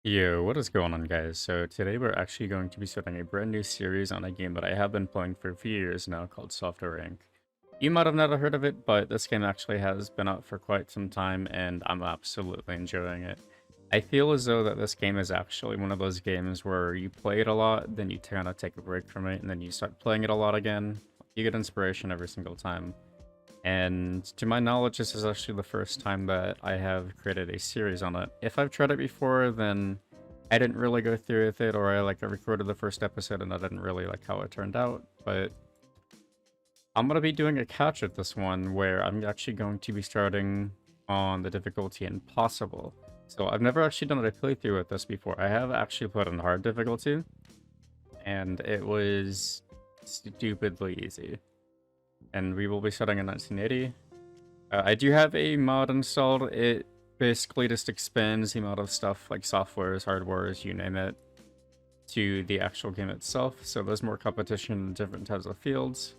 Yo, what is going on, guys? So today we're actually going to be starting a brand new series on a game that I have been playing for a few years now called Software Inc. You might have never heard of it, but this game actually has been out for quite some time and I'm absolutely enjoying it. I feel as though that this game is actually one of those games where you play it a lot, then you kind of take a break from it, and then you start playing it a lot again. You get inspiration every single time. And to my knowledge, this is actually the first time that I have created a series on it. If I've tried it before, then I didn't really go through with it, or I recorded the first episode and I didn't really like how it turned out. But I'm gonna be doing a catch at this one where I'm actually going to be starting on the difficulty impossible. So I've never actually done a playthrough with this before. I have actually played on hard difficulty, and it was stupidly easy. And we will be starting in 1980. I do have a mod installed. It basically just expands the amount of stuff like softwares, hardwares, you name it, to the actual game itself. So there's more competition in different types of fields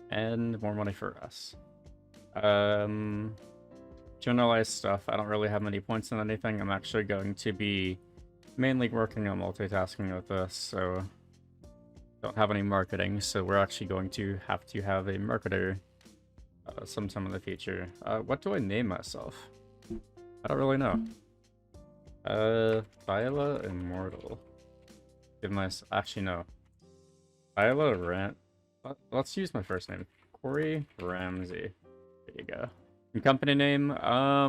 and more money for us. Generalized stuff. I don't really have many points in anything. I'm actually going to be mainly working on multitasking with this, so don't have any marketing. So we're actually going to have a marketer sometime in the future. What do I name myself? I don't really know. Thyla Immortal. Give my actually no. Thyla Ram. Let's use my first name. Corey Ramsey. There you go. And company name. I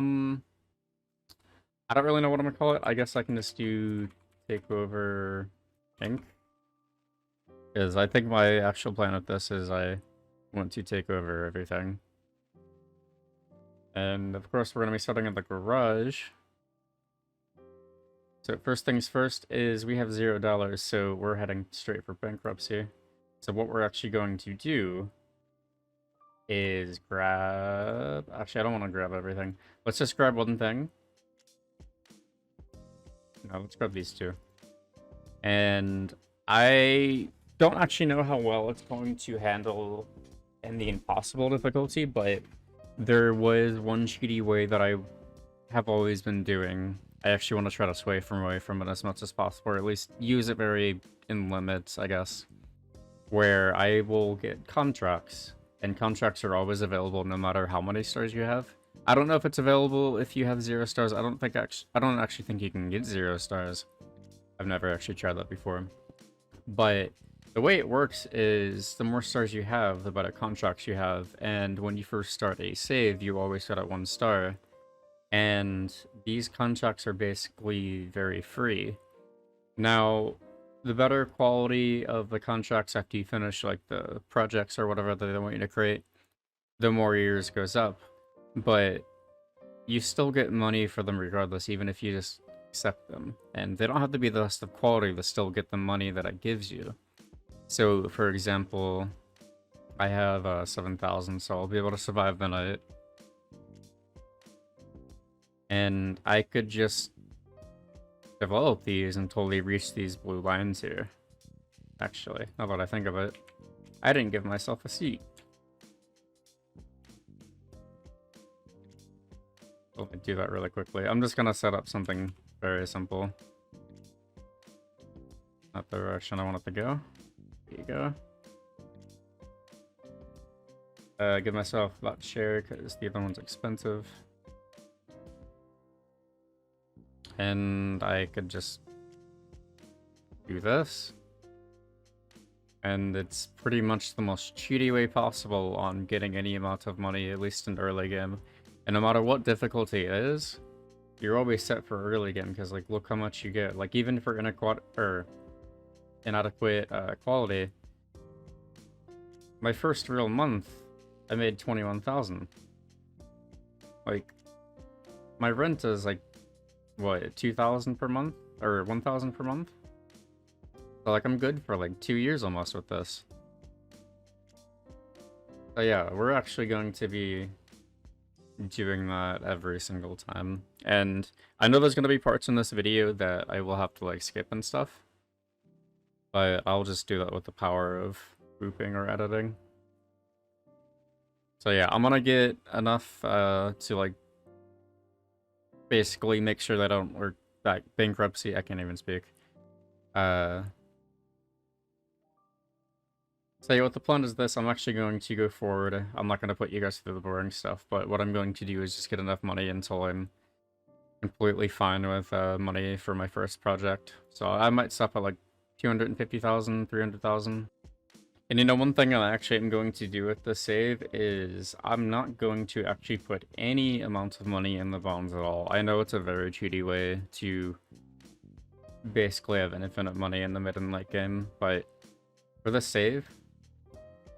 don't really know what I'm gonna call it. I guess I can just do Takeover Inc. Because I think my actual plan with this is I want to take over everything. And of course, we're going to be starting in the garage. So first things first is we have $0, so we're heading straight for bankruptcy. So what we're actually going to do is grab... Actually, I don't want to grab everything. Let's just grab one thing. No, let's grab these two. And I don't actually know how well it's going to handle in the impossible difficulty, but there was one cheaty way that I have always been doing. I actually want to try to sway from away from it as much as possible, or at least use it very in limits, I guess. Where I will get contracts, and contracts are always available no matter how many stars you have. I don't know if it's available if you have 0 stars. I don't actually think you can get 0 stars. I've never actually tried that before. But the way it works is the more stars you have, the better contracts you have. And when you first start a save, you always start at 1 star. And these contracts are basically very free. Now, the better quality of the contracts after you finish like the projects or whatever that they want you to create, the more yours goes up. But you still get money for them regardless, even if you just accept them. And they don't have to be the best of quality to still get the money that it gives you. So, for example, I have 7,000, so I'll be able to survive the night. And I could just develop these until they reach these blue lines here. Actually, now that I think of it, I didn't give myself a seat. Let me do that really quickly. I'm just gonna set up something very simple. Not the direction I want it to go. There you go. Give myself that share because the other one's expensive. And I could just do this. And it's pretty much the most cheaty way possible on getting any amount of money, at least in the early game. And no matter what difficulty it is, you're always set for early game, because like look how much you get. Like even for inadequate quality, my first real month, I made 21,000. Like, my rent is like, what, 2,000 per month? Or 1,000 per month? So like I'm good for like 2 years almost with this. So yeah, we're actually going to be doing that every single time. And I know there's going to be parts in this video that I will have to like skip and stuff. But I'll just do that with the power of grouping or editing. So yeah, I'm gonna get enough to like basically make sure that I don't bankruptcy. I can't even speak. So yeah, what the plan is this, I'm actually going to go forward. I'm not going to put you guys through the boring stuff, but what I'm going to do is just get enough money until I'm completely fine with money for my first project. So I might stop at like 250,000, 300,000. And you know, one thing I actually am going to do with the save is I'm not going to actually put any amount of money in the bonds at all. I know it's a very cheaty way to basically have infinite money in the mid and late game, but for the save,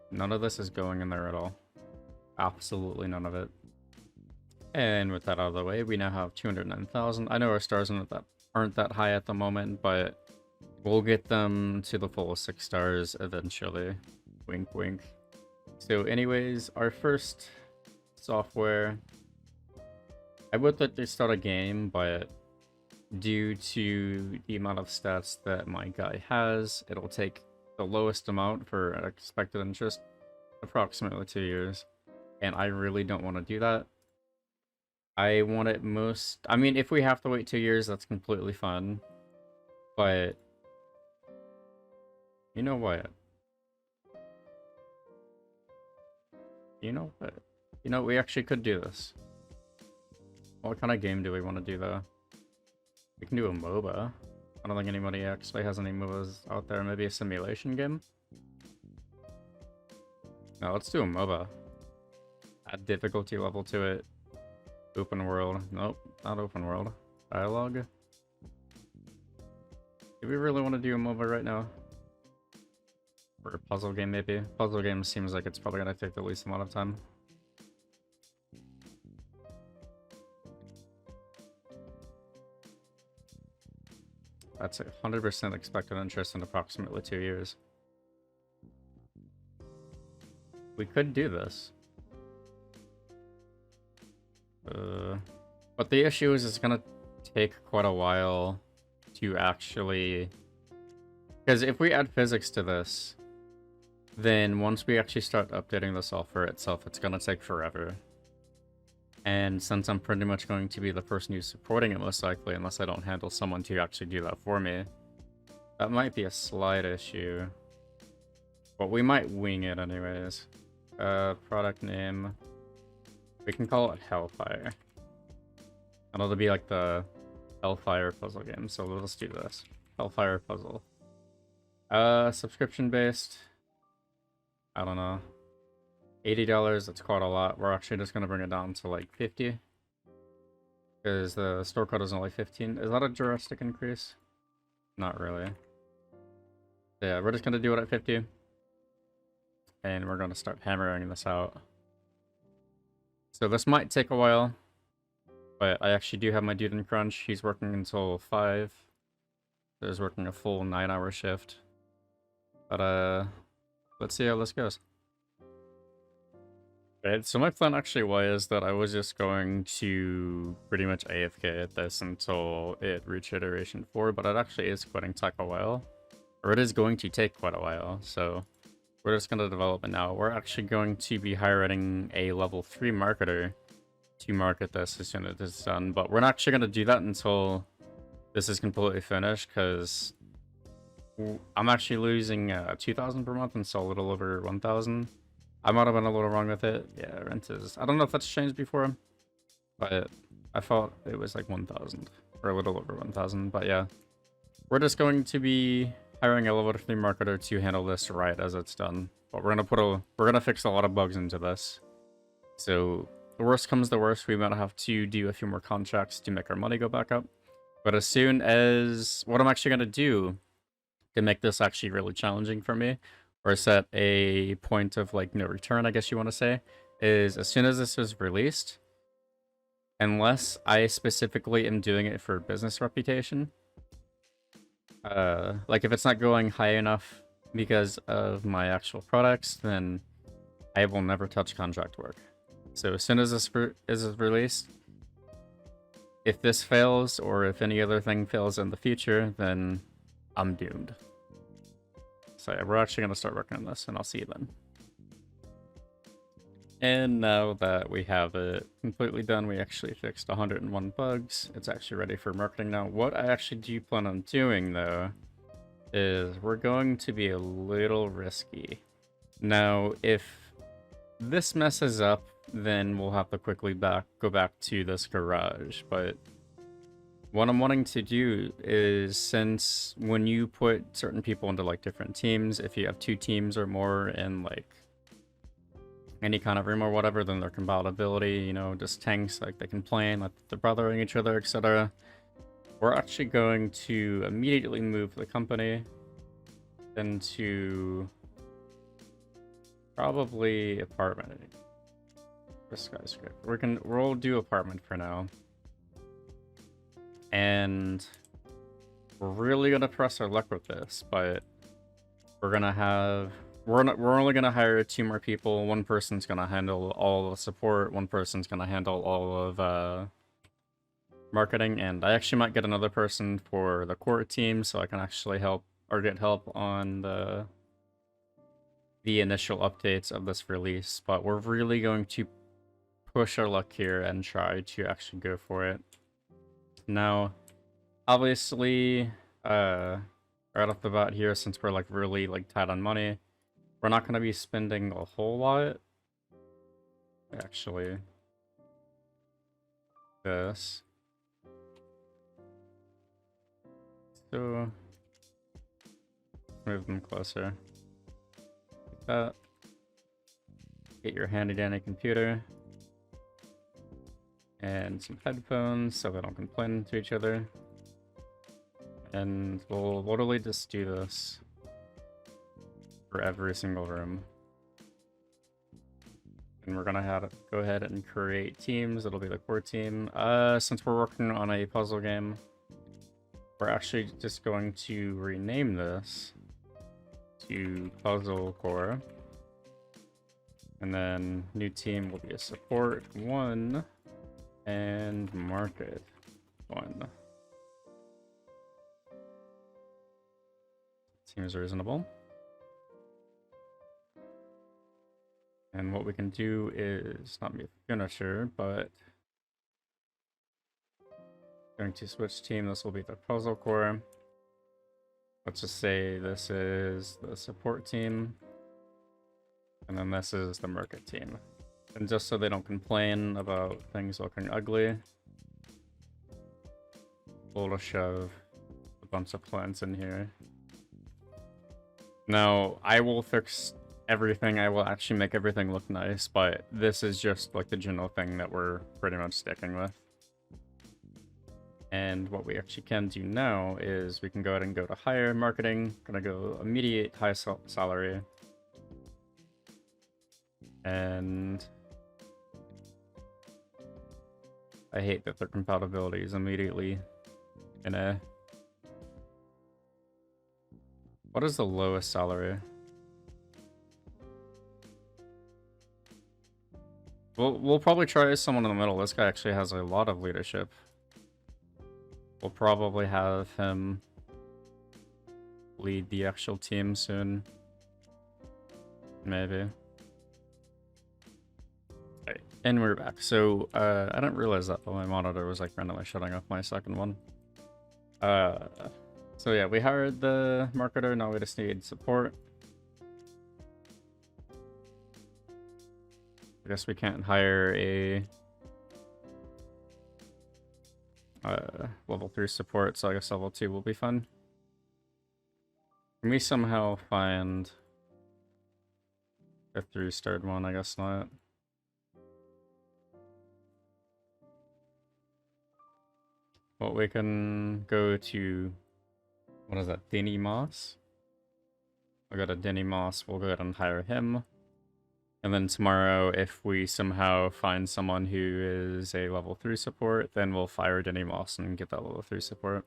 none of this is going in there at all. Absolutely none of it. And with that out of the way, we now have 209,000. I know our stars aren't that high at the moment, but we'll get them to the full 6 stars eventually. Wink, wink. So anyways, our first software, I would like to start a game, but due to the amount of stats that my guy has, it'll take the lowest amount for expected interest, approximately 2 years. And I really don't want to do that. I want it most... I mean, if we have to wait 2 years, that's completely fine. But... you know what? You know what? You know, we actually could do this. What kind of game do we want to do, though? We can do a MOBA. I don't think anybody actually has any MOBAs out there. Maybe a simulation game? No, let's do a MOBA. Add difficulty level to it. Open world. Nope, not open world. Dialogue. Do we really want to do a MOBA right now? Or a puzzle game, maybe? Puzzle game seems like it's probably going to take the least amount of time. That's 100% expected interest in approximately 2 years. We could do this. But the issue is it's gonna take quite a while to actually... because if we add physics to this, then once we actually start updating the software itself, it's gonna take forever. And since I'm pretty much going to be the person who's supporting it most likely, unless I don't handle someone to actually do that for me, that might be a slight issue. But we might wing it anyways. Product name. We can call it Hellfire. And it'll be like the Hellfire puzzle game, so let's do this. Hellfire puzzle. Subscription based. I don't know. $80, that's quite a lot. We're actually just gonna bring it down to like 50. Because the store code is only 15. Is that a drastic increase? Not really. Yeah, we're just gonna do it at 50. And we're gonna start hammering this out. So this might take a while. But I actually do have my dude in crunch. He's working until 5. So he's working a full 9-hour shift. But let's see how this goes. Right, so my plan actually was that I was just going to pretty much AFK at this until it reached iteration 4, but it actually is going to take a while. Or it is going to take quite a while, so we're just going to develop it now. We're actually going to be hiring a level 3 marketer to market this as soon as it's done, but we're not actually going to do that until this is completely finished, because I'm actually losing 2,000 per month, and so a little over 1,000. I might have been a little wrong with it. Yeah, rent is... I don't know if that's changed before, but I thought it was like 1,000, or a little over 1,000, but yeah. We're just going to be hiring a level 3 marketer to handle this right as it's done. But we're gonna fix a lot of bugs into this. So the worst comes to worst, we might have to do a few more contracts to make our money go back up. But as soon as... what I'm actually gonna do to make this actually really challenging for me, or set a point of like no return, I guess you want to say, is as soon as this is released, unless I specifically am doing it for business reputation, like if it's not going high enough because of my actual products, then I will never touch contract work. So as soon as this is released, if this fails or if any other thing fails in the future, then I'm doomed. So yeah, we're actually going to start working on this, and I'll see you then. And now that we have it completely done, we actually fixed 101 bugs. It's actually ready for marketing now. What I actually do plan on doing, though, is we're going to be a little risky. Now, if this messes up, then we'll have to quickly go back to this garage. But what I'm wanting to do is, since when you put certain people into like different teams, if you have 2 teams or more in like any kind of room or whatever, then their compatibility, you know, just tanks, like they can play, like they're brothering each other, etc. We're actually going to immediately move the company into probably apartment. Or skyscraper. We'll do apartment for now. And we're really gonna press our luck with this, but we're gonna have we're only gonna hire 2 more people. One person's gonna handle all the support, one person's gonna handle all of marketing, and I actually might get another person for the core team so I can actually help or get help on the initial updates of this release. But we're really going to push our luck here and try to actually go for it. Now, obviously, right off the bat here, since we're like really like tight on money, we're not going to be spending a whole lot. Actually, this. So, move them closer. Like that. Get your handy dandy computer. And some headphones so they don't complain to each other. And we'll literally just do this for every single room. And we're gonna go ahead and create teams. It'll be the core team. Since we're working on a puzzle game, we're actually just going to rename this to Puzzle Core. And then new team will be a support 1 and market 1. Seems reasonable. And what we can do is not be a finisher, but going to switch team. This will be the puzzle core. Let's just say this is the support team, and then this is the market team. And just so they don't complain about things looking ugly, we'll shove a bunch of plants in here. Now, I will fix everything. I will actually make everything look nice, but this is just like the general thing that we're pretty much sticking with. And what we actually can do now is we can go ahead and go to hire marketing. Gonna go immediate high salary. And I hate that their compatibility is immediately in a... What is the lowest salary? We'll probably try someone in the middle. This guy actually has a lot of leadership. We'll probably have him lead the actual team soon. Maybe. Right. And we're back. So, I didn't realize that, but my monitor was like randomly shutting off my second one. So yeah, we hired the marketer, now we just need support. I guess we can't hire a level 3 support, so I guess level 2 will be fun. Can we somehow find a 3-starred one? I guess not. Well, we can go to... What is that? Denny Moss? We'll go to Denny Moss. We'll go ahead and hire him. And then tomorrow, if we somehow find someone who is a level 3 support, then we'll fire Denny Moss and get that level 3 support.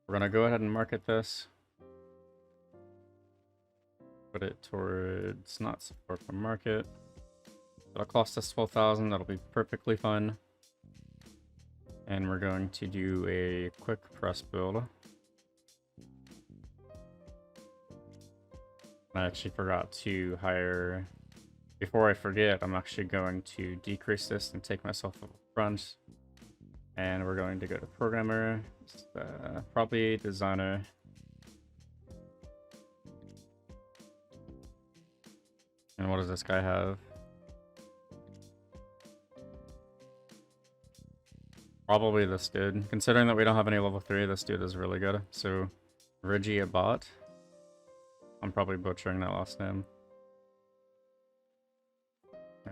We're gonna go ahead and market this. Put it towards not support but market. That'll cost us 12,000. That'll be perfectly fine. And we're going to do a quick press build. I actually forgot to hire... Before I forget, I'm actually going to decrease this and take myself up front. And we're going to go to programmer, probably designer. And what does this guy have? Probably this dude. Considering that we don't have any level 3, this dude is really good. So, Reggie Abbott. I'm probably butchering that last name.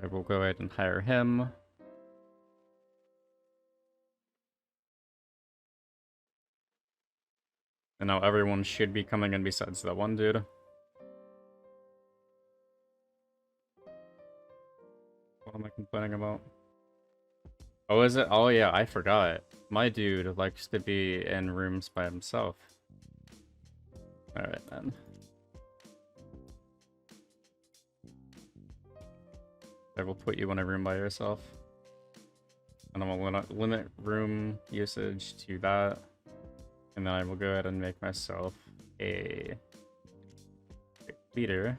I will go ahead and hire him. And now everyone should be coming in besides that one dude. What am I complaining about? Oh, is it? Oh, yeah, I forgot. My dude likes to be in rooms by himself. Alright, then. I will put you in a room by yourself. And I'm going to limit room usage to that. And then I will go ahead and make myself a leader.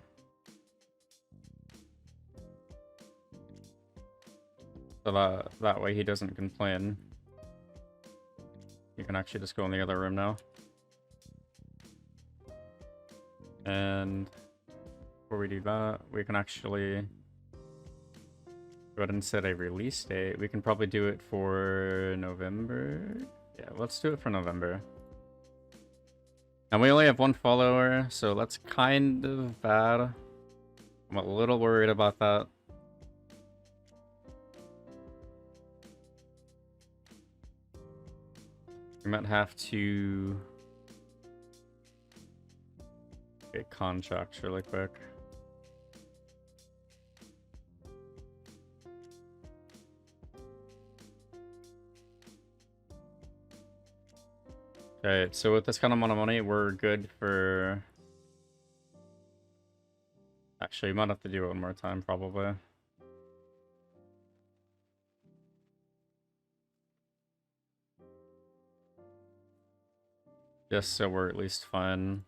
So that way he doesn't complain. You can actually just go in the other room now. And before we do that, we can actually go ahead and set a release date. We can probably do it for November. Yeah, let's do it for November. And we only have one follower, so that's kind of bad. I'm a little worried about that. We might have to get contracts really quick. Okay, so with this kind of amount of money, we're good for... Actually, we might have to do it one more time, probably. Just so we're at least fine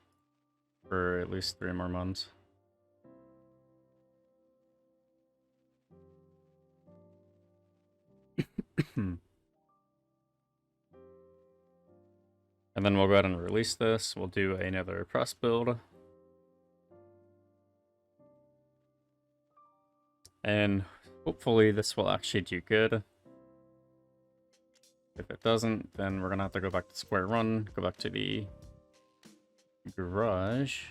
for at least 3 more months. And then we'll go ahead and release this. We'll do another press build. And hopefully this will actually do good. If it doesn't, then we're gonna have to go back to square one, go back to the garage.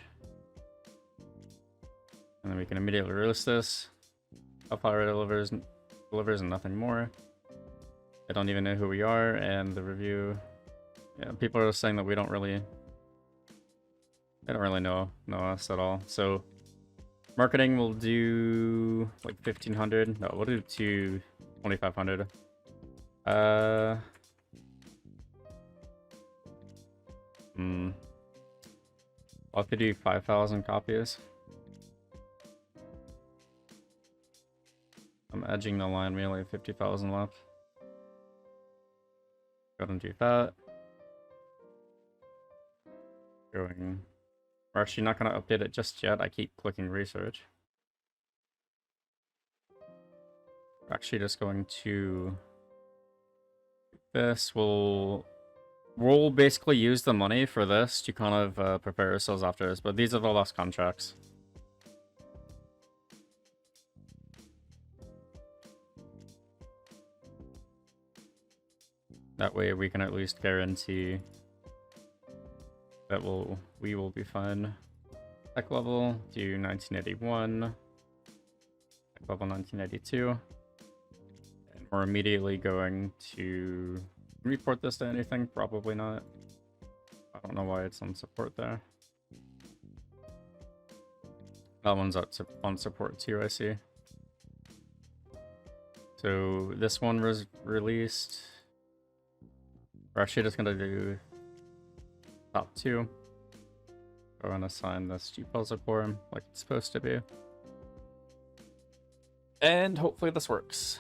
And then we can immediately release this. Upfire delivers and nothing more. I don't even know who we are, and the review... Yeah, people are saying that we don't really... They don't really know us at all. So, marketing will do like 1,500. No, we'll do 2,500. I'll have to do 5,000 copies. I'm edging the line. We only have 50,000 left. Go ahead and do that. We're actually not going to update it just yet. I keep clicking research. We're actually just going to this. We'll basically use the money for this to kind of prepare ourselves after this, but these are the last contracts. That way we can at least guarantee that we will be fine. Tech level, do 1981. Tech level 1982. And we're immediately going to report this to anything? Probably not. I don't know why it's on support there. That one's on support too, I see. So this one was released. We're actually just gonna do top 2. Go and assign this to puzzle core like it's supposed to be. And hopefully this works.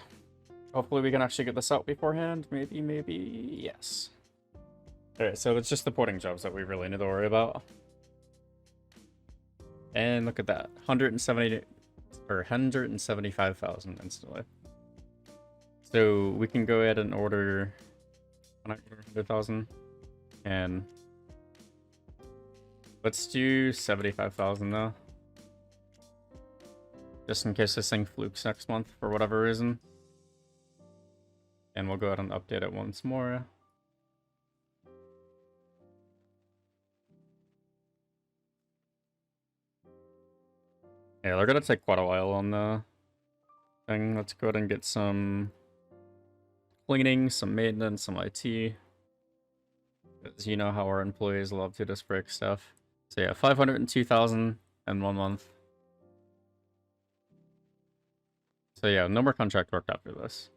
Hopefully we can actually get this out beforehand. Maybe, yes. Alright, so it's just the porting jobs that we really need to worry about. And look at that, 170 or 175,000 instantly. So we can go ahead and order 100,000, and let's do 75,000 though, just in case this thing flukes next month for whatever reason. And we'll go ahead and update it once more. Yeah, they're gonna take quite a while on the thing. Let's go ahead and get some cleaning, some maintenance, some IT. Because you know how our employees love to just break stuff. So yeah, 502,000 in 1 month. So yeah, no more contract work after this.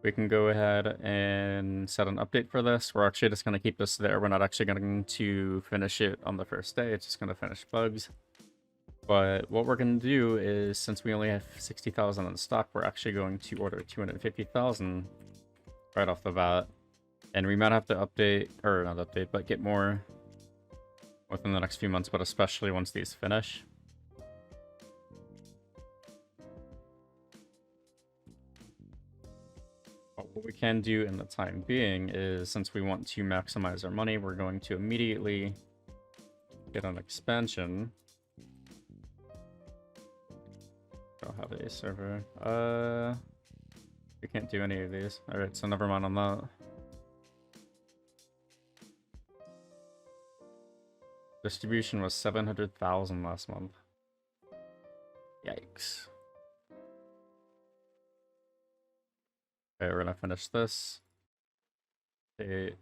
We can go ahead and set an update for this. We're actually just going to keep this there. We're not actually going to finish it on the first day. It's just going to finish bugs. But what we're going to do is, since we only have 60,000 in stock, we're actually going to order 250,000 right off the bat. And we might have to update, or not update, but get more within the next few months, but especially once these finish. But what we can do in the time being is, since we want to maximize our money, we're going to immediately get an expansion. I'll have a server. We can't do any of these. Alright, so never mind on that. Distribution was 700,000 last month. Yikes. Okay, we're gonna finish this. You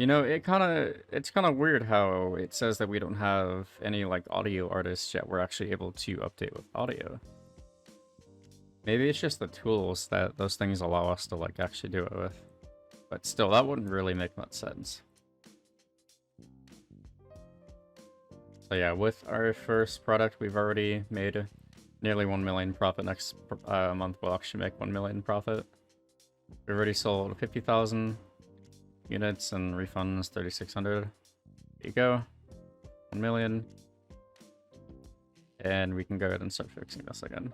know, it's kind of weird how it says that we don't have any like audio artists yet. We're actually able to update with audio. Maybe it's just the tools that those things allow us to like actually do it with. But still, that wouldn't really make much sense. So yeah, with our first product, we've already made nearly 1 million profit. Next month, we'll actually make 1 million profit. We've already sold 50,000 units and refunds 3,600. There you go. 1 million. And we can go ahead and start fixing this again.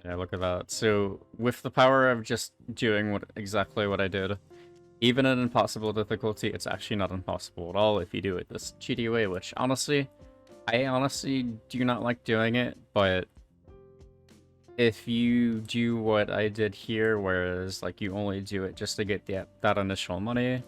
Yeah, look at that. So with the power of just doing exactly what I did, even in impossible difficulty, it's actually not impossible at all if you do it this cheaty way, which honestly, I honestly do not like doing it, but if you do what I did here, whereas like you only do it just to get that initial money,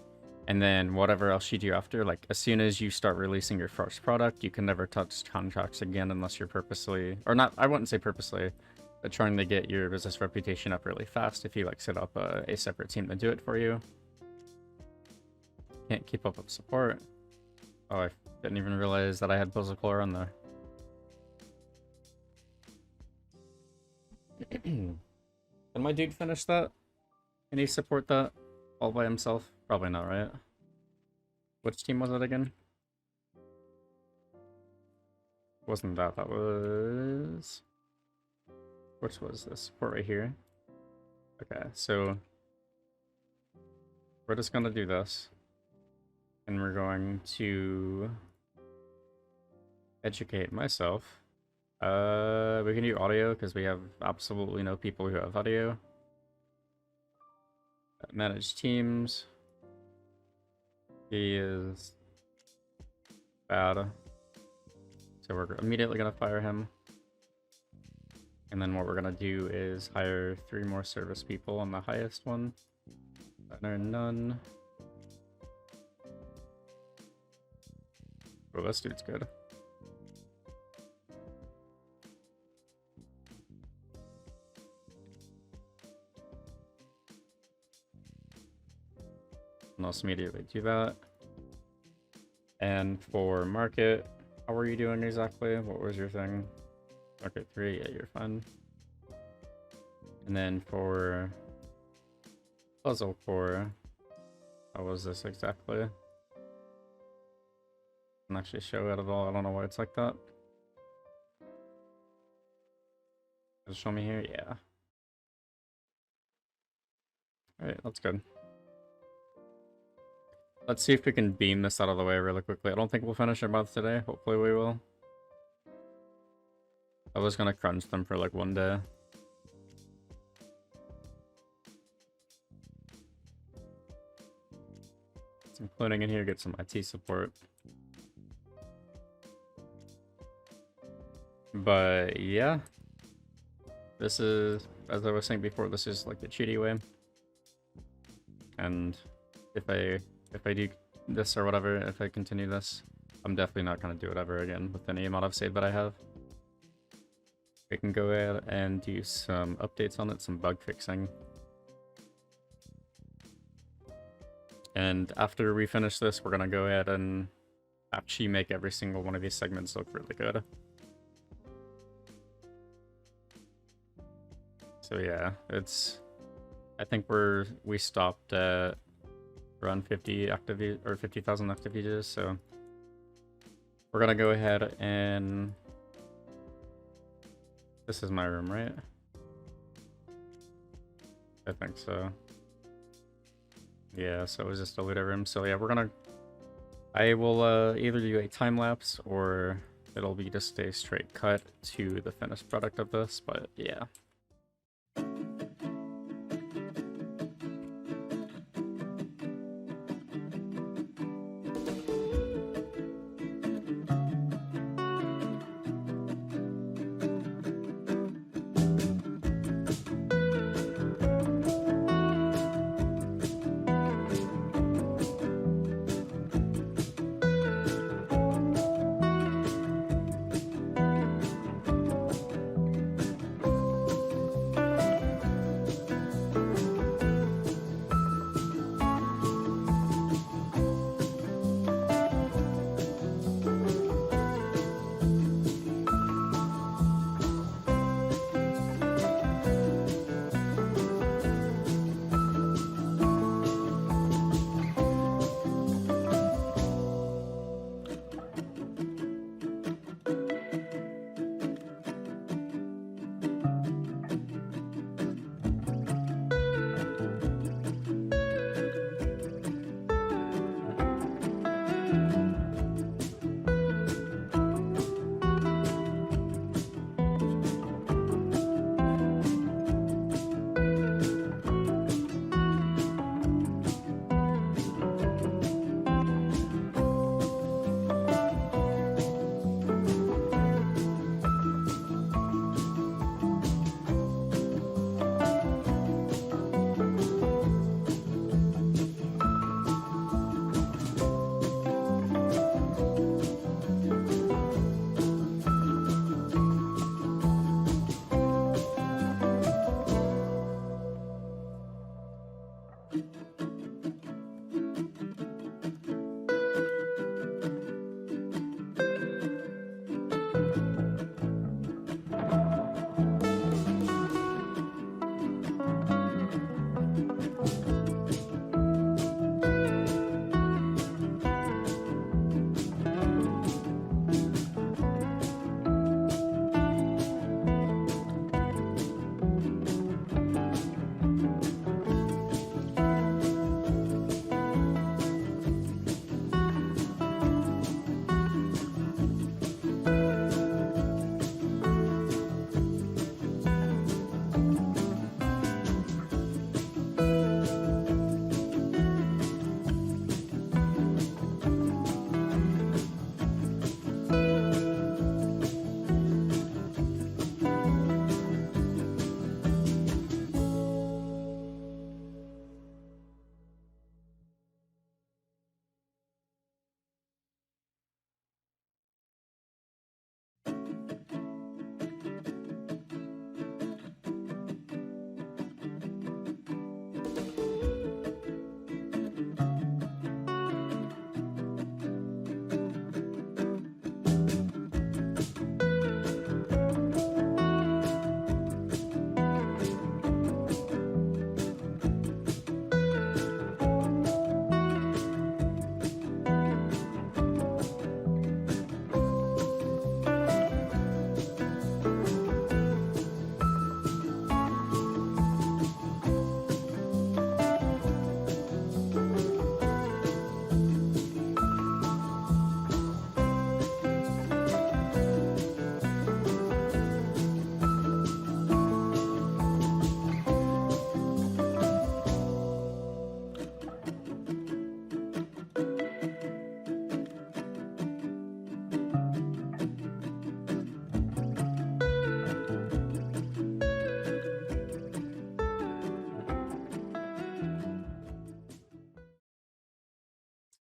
and then whatever else you do after, like as soon as you start releasing your first product, you can never touch contracts again unless you're purposely, or not, I wouldn't say purposely, but trying to get your business reputation up really fast if you like set up a separate team to do it for you. Can't keep up with support. Oh, I didn't even realize that I had Buzziclor on there. Can my dude finish that? Can he support that all by himself? Probably not, right? Which team was it again? Wasn't that, that was... Which was this? Support right here. Okay, so... we're just gonna do this. And we're going to... educate myself. We can do audio because we have absolutely no people who have audio. Manage teams. He is bad. So we're immediately going to fire him. And then what we're going to do is hire 3 more service people on the highest one. None. Oh, this dude's good. And let's immediately do that. And for market, how are you doing exactly? What was your thing? Market 3, yeah, you're fine. And then for puzzle core, how was this exactly? Can actually show it at all. I don't know why it's like that. Does it show me here? Yeah. Alright, that's good. Let's see if we can beam this out of the way really quickly. I don't think we'll finish our month today. Hopefully we will. I was gonna crunch them for like 1 day. Some cloning in here, get some IT support. But yeah. This is, as I was saying before, this is like the cheaty way. And if I do this or whatever, if I continue this, I'm definitely not gonna do it ever again with any amount of save that I have. We can go ahead and do some updates on it, some bug fixing. And after we finish this, we're gonna go ahead and actually make every single one of these segments look really good. So yeah, it's, I think we stopped at around 50 active or 50,000 active users, so we're gonna go ahead and this is my room, right? I think so. Yeah, so it was just a looter room. So yeah, I will either do a time lapse or it'll be just a straight cut to the finished product of this, but yeah.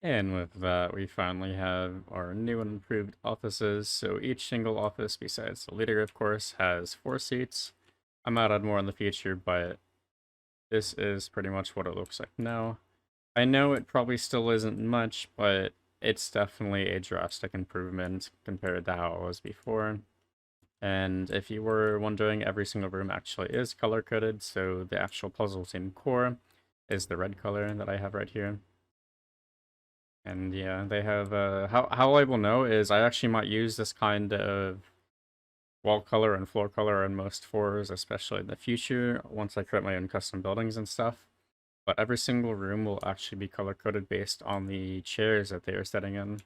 And with that, we finally have our new and improved offices. So each single office, besides the leader, of course, has 4 seats. I might add more in the future, but this is pretty much what it looks like now. I know it probably still isn't much, but it's definitely a drastic improvement compared to how it was before. And if you were wondering, every single room actually is color-coded, so the actual puzzle team core is the red color that I have right here. And yeah, they have, how I will know is I actually might use this kind of wall color and floor color on most floors, especially in the future, once I create my own custom buildings and stuff. But every single room will actually be color-coded based on the chairs that they are sitting in,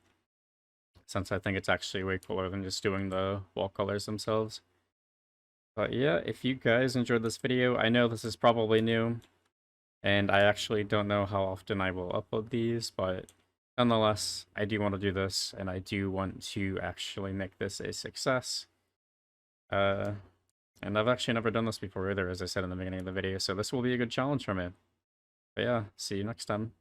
since I think it's actually way cooler than just doing the wall colors themselves. But yeah, if you guys enjoyed this video, I know this is probably new, and I actually don't know how often I will upload these, but nonetheless, I do want to do this, and I do want to actually make this a success. And I've actually never done this before either, as I said in the beginning of the video, so this will be a good challenge for me. But yeah, see you next time.